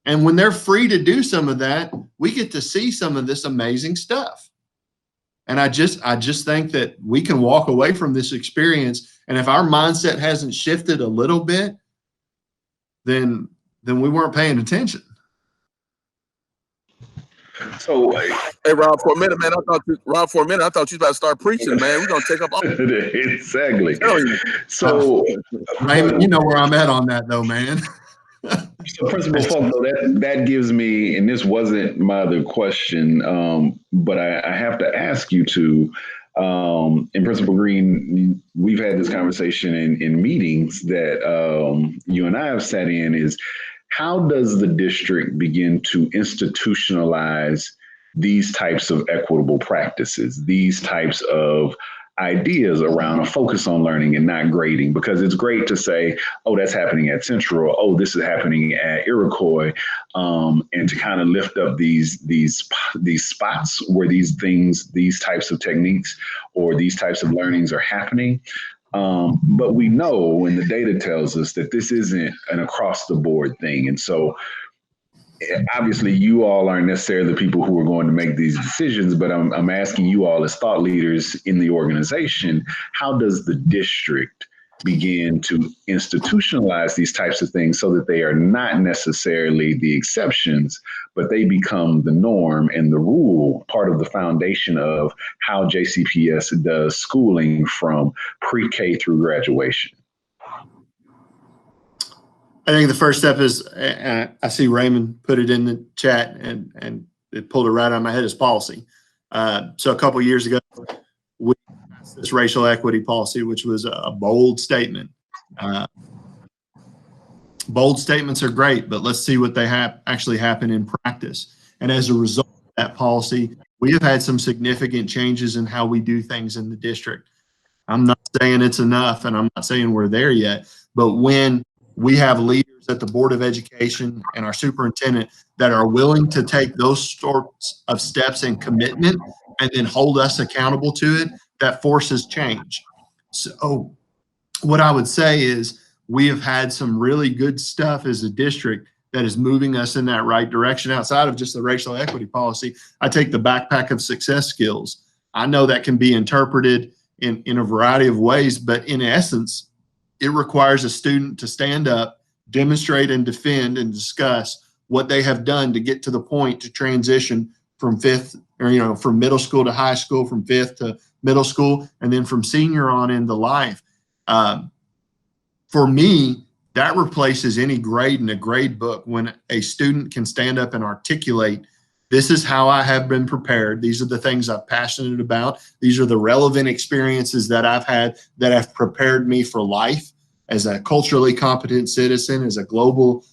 And when they're free to do some of that, we get to see some of this amazing stuff. And I just think that we can walk away from this experience. And if our mindset hasn't shifted a little bit, then we weren't paying attention. So Hey, Rob, for a minute, man, I thought you was about to start preaching, man. We're gonna take up all. exactly. Telling you. So, Raymond, you know where I'm at on that though, man. so Principal Falk, though, that gives me, and this wasn't my other question, but I have to ask you to. And Principal Green, we've had this conversation in meetings that you and I have sat in. Is how does the district begin to institutionalize these types of equitable practices, these types of ideas around a focus on learning and not grading? Because it's great to say, oh, that's happening at Central, oh, this is happening at Iroquois, and to kind of lift up these spots where these types of techniques or these types of learnings are happening. But we know, and the data tells us, that this isn't an across the board thing. And so obviously you all aren't necessarily the people who are going to make these decisions, but I'm asking you all as thought leaders in the organization, how does the district begin to institutionalize these types of things so that they are not necessarily the exceptions, but they become the norm and the rule, part of the foundation of how JCPS does schooling from pre-K through graduation? I think the first step is, I see Raymond put it in the chat and it pulled it right out of my head, is policy. So a couple of years ago, we passed this racial equity policy, which was a bold statement. Bold statements are great, but let's see what they actually happen in practice. And as a result of that policy, we have had some significant changes in how we do things in the district. I'm not saying it's enough, and I'm not saying we're there yet, but when we have leaders at the Board of Education and our superintendent that are willing to take those sorts of steps and commitment and then hold us accountable to it, that forces change. So what I would say is we have had some really good stuff as a district that is moving us in that right direction outside of just the racial equity policy. I take the backpack of success skills. I know that can be interpreted in a variety of ways, but in essence, it requires a student to stand up, demonstrate and defend and discuss what they have done to get to the point to transition from from middle school to high school, from fifth to middle school, and then from senior on into life. For me, that replaces any grade in a grade book when a student can stand up and articulate, this is how I have been prepared. These are the things I'm passionate about. These are the relevant experiences that I've had that have prepared me for life as a culturally competent citizen, as a global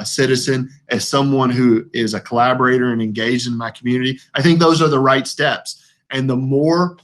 citizen, as someone who is a collaborator and engaged in my community. I think those are the right steps. And the more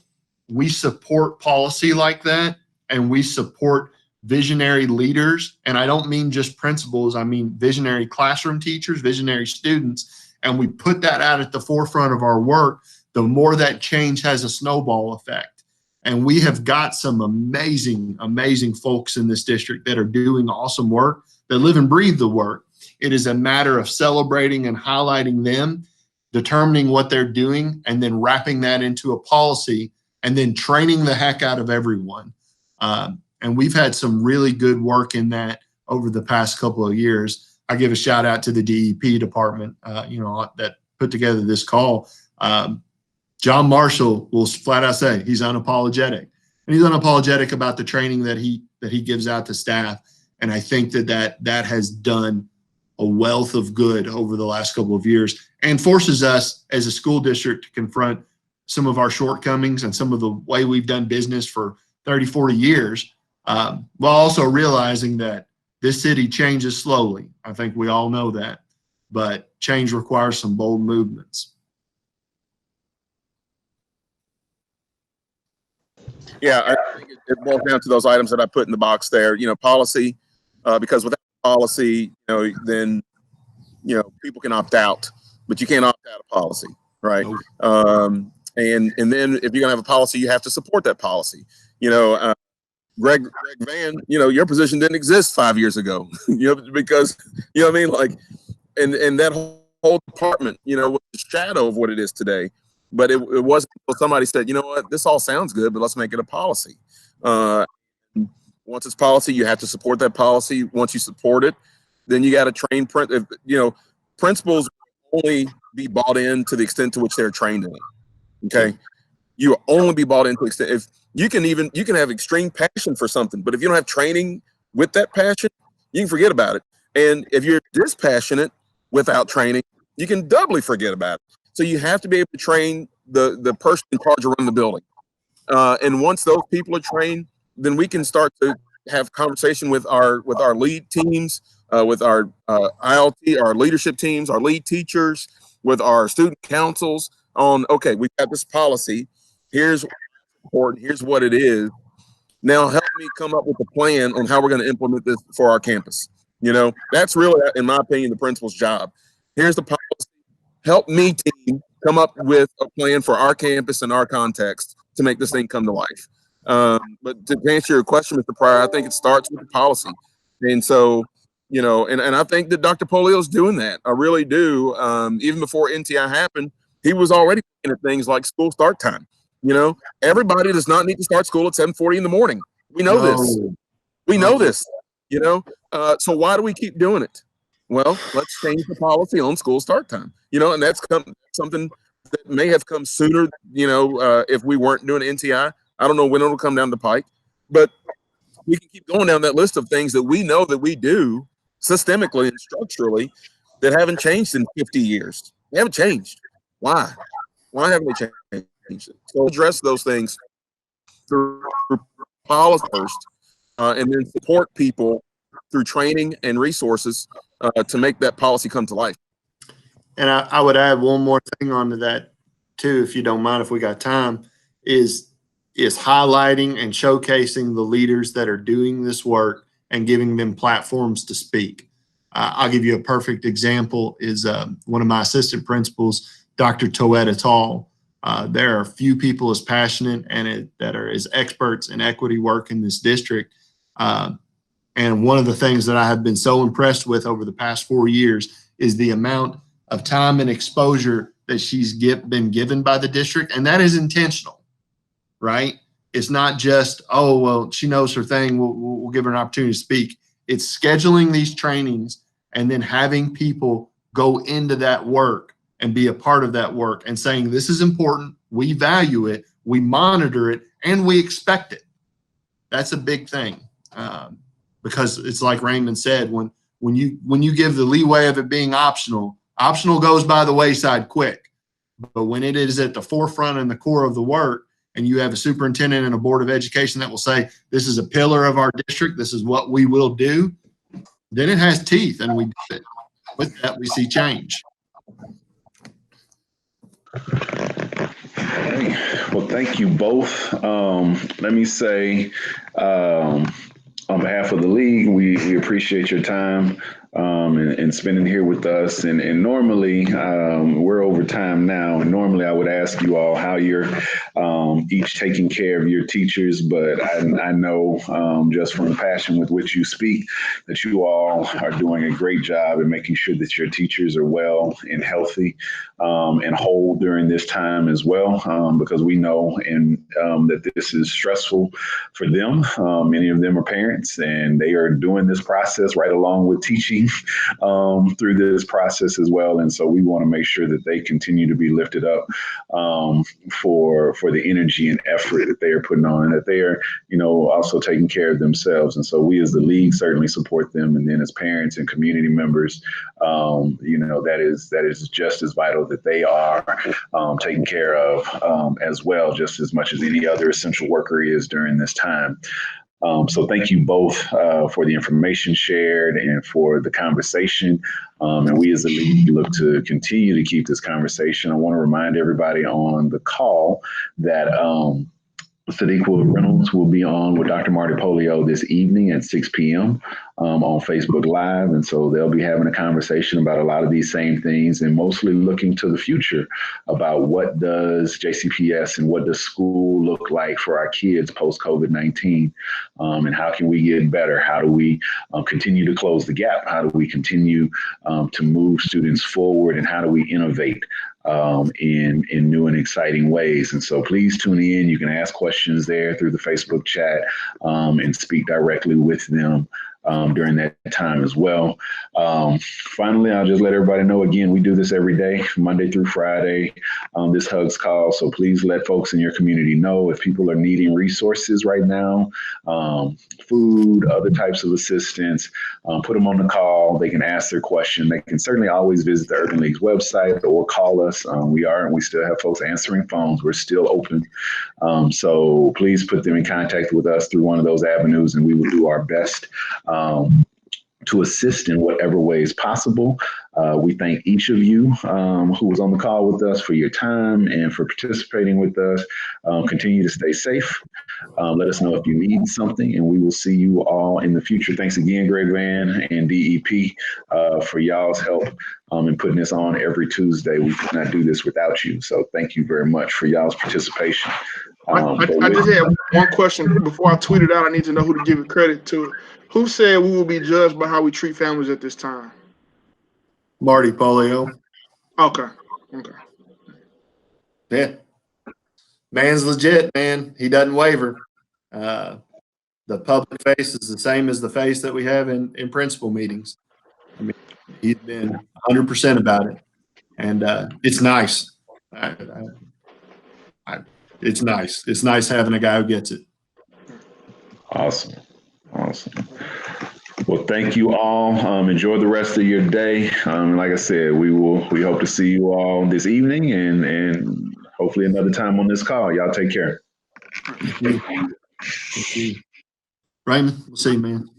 we support policy like that, and we support visionary leaders, and I don't mean just principals, I mean visionary classroom teachers, visionary students, and we put that out at the forefront of our work, the more that change has a snowball effect. And we have got some amazing, amazing folks in this district that are doing awesome work, that live and breathe the work. It is a matter of celebrating and highlighting them, determining what they're doing, and then wrapping that into a policy, and then training the heck out of everyone. And we've had some really good work in that over the past couple of years. I give a shout out to the DEP department, that put together this call. John Marshall will flat out say he's unapologetic, and he's unapologetic about the training that he gives out to staff. And I think that has done a wealth of good over the last couple of years, and forces us as a school district to confront some of our shortcomings and some of the way we've done business for 30, 40 years, while also realizing that this city changes slowly. I think we all know that, but change requires some bold movements. Yeah, I think it boils down to those items that I put in the box there. Policy, because without policy, then people can opt out, but you can't opt out of policy, right? And then if you're gonna have a policy, you have to support that policy. Greg Van, your position didn't exist 5 years ago, because what I mean, like, and that whole department, was the shadow of what it is today. But it wasn't until somebody said, you know what, this all sounds good, but let's make it a policy. Once it's policy, you have to support that policy. Once you support it, then you got to train principals only be bought in to the extent to which they're trained in it. Okay. You will only be bought into the extent if you can have extreme passion for something, but if you don't have training with that passion, you can forget about it. And if you're dispassionate without training, you can doubly forget about it. So you have to be able to train the person in charge of running the building. And once those people are trained, then we can start to have conversation with our lead teams, with our ILT, our leadership teams, our lead teachers, with our student councils on, okay, we've got this policy. Here's what's important. Here's what it is. Now help me come up with a plan on how we're going to implement this for our campus. You know, that's really, in my opinion, the principal's job. Here's the policy. Help me, team, come up with a plan for our campus and our context to make this thing come to life. But to answer your question, Mr. Pryor, I think it starts with the policy. And so, you know, and I think that Dr. Polio's doing that. I really do. Even before NTI happened, he was already looking at things like school start time. You know, everybody does not need to start school at 7:40 in the morning. We know this. We know this, you know. So why do we keep doing it? Well, let's change the policy on school start time. You know, and that's something that may have come sooner, you know, if we weren't doing NTI. I don't know when it'll come down the pike, but we can keep going down that list of things that we know that we do systemically and structurally that haven't changed in 50 years. They haven't changed. Why? Why haven't they changed? So address those things through policy first, and then support people through training and resources to make that policy come to life. And I would add one more thing onto that too, if you don't mind, if we got time, is highlighting and showcasing the leaders that are doing this work and giving them platforms to speak. I'll give you a perfect example is one of my assistant principals, Dr. Toet et al. There are few people as passionate and that are as experts in equity work in this district. And one of the things that I have been so impressed with over the past 4 years is the amount of time and exposure that she's been given by the district. And that is intentional, right? It's not just, oh, well, she knows her thing. We'll give her an opportunity to speak. It's scheduling these trainings and then having people go into that work and be a part of that work and saying, this is important. We value it. We monitor it and we expect it. That's a big thing. Because it's like Raymond said, when you give the leeway of it being optional goes by the wayside quick. But when it is at the forefront and the core of the work, and you have a superintendent and a board of education that will say, this is a pillar of our district, this is what we will do, then it has teeth and we do it. With that, we see change. Well, thank you both. Let me say, on behalf of the league, we appreciate your time and spending here with us. And normally, we're over time now. And normally, I would ask you all how you're each taking care of your teachers. But I know just from the passion with which you speak that you all are doing a great job in making sure that your teachers are well and healthy and whole during this time as well, because we know that this is stressful for them. Many of them are parents and they are doing this process right along with teaching through this process as well. And so we want to make sure that they continue to be lifted up for the energy and effort that they are putting on, and that they are, you know, also taking care of themselves. And so we as the league certainly support them. And then as parents and community members, you know, that is just as vital that they are taken care of as well, just as much as any other essential worker is during this time. So thank you both for the information shared and for the conversation. And we as a league look to continue to keep this conversation. I want to remind everybody on the call that Sadiqa Reynolds will be on with Dr. Marty Polio this evening at 6 p.m. On Facebook Live. And so they'll be having a conversation about a lot of these same things and mostly looking to the future about what does JCPS and what does school look like for our kids post-COVID-19, and how can we get better? How do we continue to close the gap? How do we continue to move students forward? And how do we innovate in new and exciting ways? And so please tune in. You can ask questions there through the Facebook chat and speak directly with them during that time as well. Finally, I'll just let everybody know again, we do this every day, Monday through Friday, this HUGS call. So please let folks in your community know if people are needing resources right now, food, other types of assistance, put them on the call. They can ask their question. They can certainly always visit the Urban League's website or call us. We still have folks answering phones. We're still open. So please put them in contact with us through one of those avenues, and we will do our best to assist in whatever way is possible. We thank each of you who was on the call with us for your time and for participating with us. Continue to stay safe. Let us know if you need something, and we will see you all in the future. Thanks again, Greg Van and DEP, for y'all's help in putting this on every Tuesday. We could not do this without you. So thank you very much for y'all's participation. I just had one question before I tweet it out. I need to know who to give it credit to. Who said we will be judged by how we treat families at this time? Marty Polio. Okay. Yeah. Man's legit, man. He doesn't waver. The public face is the same as the face that we have in principal meetings. I mean, he's been 100% about it. And it's nice. It's nice. It's nice having a guy who gets it. Awesome. Well, thank you all. Enjoy the rest of your day. Like I said, we hope to see you all this evening and hopefully another time on this call. Y'all take care. Thank you. Raymond, we'll see you, man.